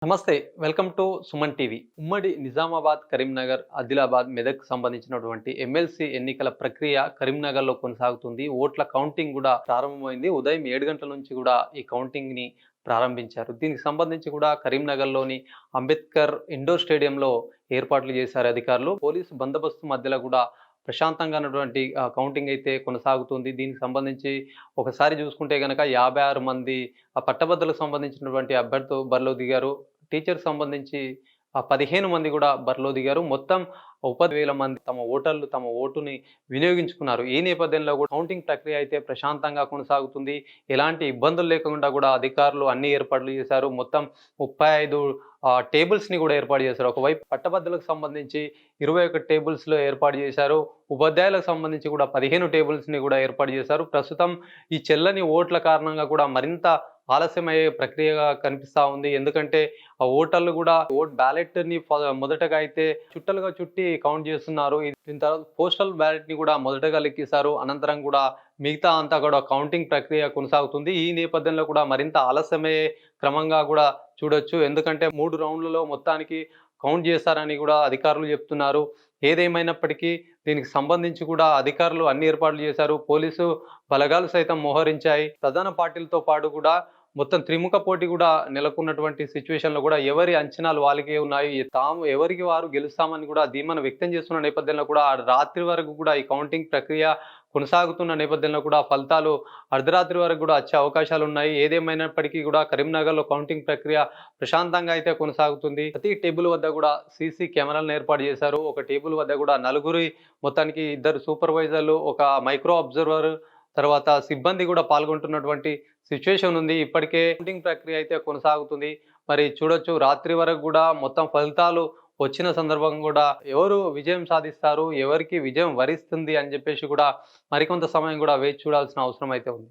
నమస్తే. Welcome to Suman TV. ఉమ్మడి నిజామాబాద్, కరీంనగర్, ఆదిలాబాద్, మెదక్ సంబంధించినటువంటి ఎమ్మెల్సీ ఎన్నికల ప్రక్రియ కరీంనగర్‌లో కొనసాగుతుంది. ఓట్ల కౌంటింగ్ గూడా ప్రారంభమైంది. ఉదయం 7 గంటల నుంచి గూడా ఈ కౌంటింగ్‌ని ప్రారంభించారు. దీనికి సంబంధించి కూడా కరీంనగర్‌లోని అంబేద్కర్ ఇండోర్ స్టేడియంలో ఏర్పాట్లు చేశారు అధికారులు. పోలీసు బందోబస్తు మధ్యలో గూడా ప్రశాంతంగా ఉన్నటువంటి కౌంటింగ్ అయితే కొనసాగుతుంది. దీనికి సంబంధించి ఒకసారి చూసుకుంటే గనక 56 మంది పట్టభద్రులకు సంబంధించినటువంటి అభ్యర్థులు బరిలో దిగారు. టీచర్‌కి సంబంధించి 15 మంది గూడా బరిలో దిగారు. మొత్తం 30,000 మంది తమ ఓటుని వినియోగించుకున్నారు. ఈ నేపథ్యంలో గూడా కౌంటింగ్ ప్రక్రియ అయితే ప్రశాంతంగా కొనసాగుతుంది. ఎలాంటి ఇబ్బందులు లేకుండా గూడా అధికారులు అన్ని ఏర్పాట్లు చేశారు. మొత్తం 35 టేబుల్స్‌ని గూడా ఏర్పాటు చేశారు. ఒకవైపు పట్టభద్రులకు సంబంధించి 21 టేబుల్స్‌లో ఏర్పాటు చేశారు. ఉపాధ్యాయులకు సంబంధించి కూడా 15 టేబుల్స్‌ని గూడా ఏర్పాటు చేశారు. ప్రస్తుతం ఈ చెల్లని ఓట్ల కారణంగా కూడా మరింత ఆలస్యమయ్యే ప్రక్రియగా కనిపిస్తా ఉంది. ఎందుకంటే ఆ ఓటర్లు గూడా బ్యాలెట్‌ని మొదటగా అయితే చుట్టలుగా చుట్టి కౌంట్ చేస్తున్నారు. దీని తర్వాత పోస్టల్ బ్యాలెట్‌ని గూడా మొదటగా లెక్కిస్తారు. అనంతరం గూడా మిగతా అంతా కూడా కౌంటింగ్ ప్రక్రియ కొనసాగుతుంది. ఈ నేపథ్యంలో కూడా మరింత ఆలస్యమయ్యే క్రమంగా గూడా చూడొచ్చు. ఎందుకంటే 3 రౌండ్‌లలో మొత్తానికి కౌంట్ చేస్తారని గూడా అధికారులు చెప్తున్నారు. ఏదేమైనప్పటికీ దీనికి సంబంధించి కూడా అధికారులు అన్ని ఏర్పాట్లు చేశారు. పోలీసు బలగాలు సైతం మోహరించాయి. ప్రధాన పార్టీలతో పాటు కూడా మొత్తం త్రిముఖ పోటీ గూడా నెలకొన్నటువంటి సిట్యుయేషన్‌లో గూడా ఎవరి అంచనాలు వాళ్ళకే ఉన్నాయి. తాము ఎవరికి వారు గెలుస్తామని గూడా ధీమాను వ్యక్తం చేస్తున్న నేపథ్యంలో కూడా రాత్రి వరకు కూడా ఈ కౌంటింగ్ ప్రక్రియ కొనసాగుతున్న నేపథ్యంలో కూడా ఫలితాలు అర్ధరాత్రి వరకు గూడా వచ్చే అవకాశాలున్నాయి. ఏదేమైనప్పటికీ గూడా కరీంనగర్‌లో కౌంటింగ్ ప్రక్రియ ప్రశాంతంగా అయితే కొనసాగుతుంది. ప్రతి టేబుల్ వద్ద గూడా సీసీ కెమెరాలను ఏర్పాటు చేశారు. ఒక టేబుల్ వద్ద గూడా మొత్తానికి 2 సూపర్వైజర్లు, ఒక మైక్రో అబ్జర్వర్, తర్వాత సిబ్బంది గూడా పాల్గొంటున్నటువంటి సిట్యుయేషన్ ఉంది. ఇప్పటికే కౌంటింగ్ ప్రక్రియ అయితే కొనసాగుతుంది. మరి చూడొచ్చు రాత్రి వరకు గూడా మొత్తం ఫలితాలు వచ్చిన సందర్భం గూడా ఎవరు విజయం సాధిస్తారు, ఎవరికి విజయం వరిస్తుంది అని జెప్పేసి గూడా మరికొంత సమయం గూడా వేచి చూడాల్సిన అవసరం అయితే ఉంది.